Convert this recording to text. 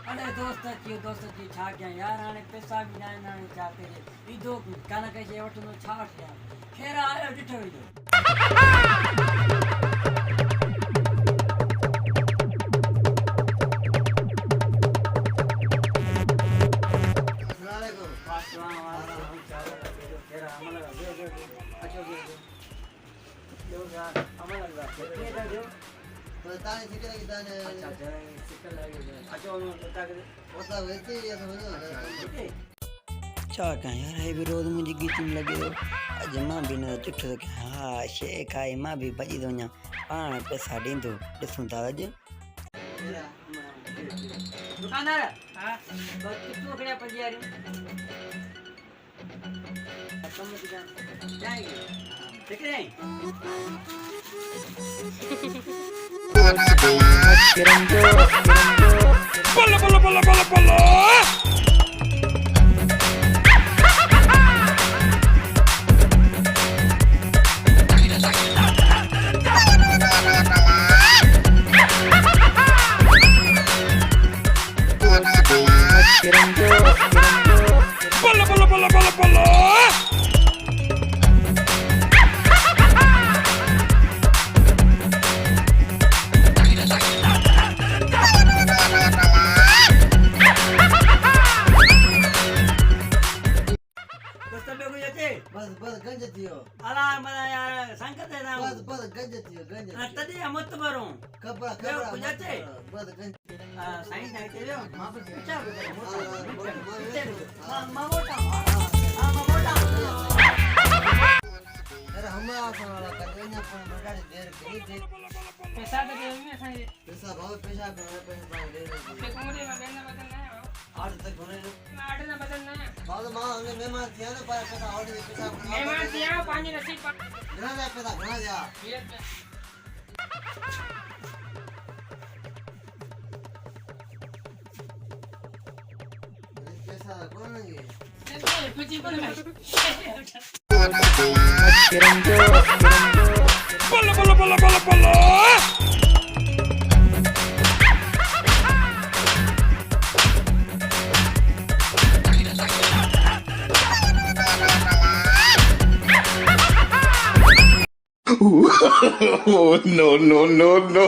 अरे दोस्त की छा क्या यार हाणे पैसा बि न आहिनि हाणे छा कजे ईंदो कान कंहिंखे वठंदो छा वठियां ख़ैर आयो ॾिठो वेंदो छा कयां यार हे बि रोज़ मुंहिंजी गीतियुनि लॻे थो अॼु मां बि न ॾिठो थो कयां हा शइ खाई मां बि भॼी थो वञां पाण पैसा ॾींदो ॾिसूं था अॼु दुकानदार हाँ बस कितने खड़े पंजारी कम की जाएंगे देख रहे हैं बल्ला बल्ला बल्ला बल्ला बल्ला बल्ला बल्ला बल्ला बल्ला बल्ला बस बस गंज थियो अला मना यार संकट है ना बस बस गंज थियो गंज तदे मत भरो कपड़ा कपड़ा बुझाते बस गंज साईं दाई ते मां पे पूछा मां मोटा अरे हमरा वाला कन्या पर मगाड़ी देर करी दे पैसा तो दे में साईं पैसा बहुत पैसा पैसा दे पे कोमरे में बदलना है आज तक होने आठ ना बदलना है बाद मां हमें मेहमान थिया ना पर पैसा और पैसा मेहमान दिया पानी नसीब घना जा पैसा घना जा पैसा कौन है कुछ ही बोल बल्ला बल्ला बल्ला बल्ला बल्ला Oh no no no no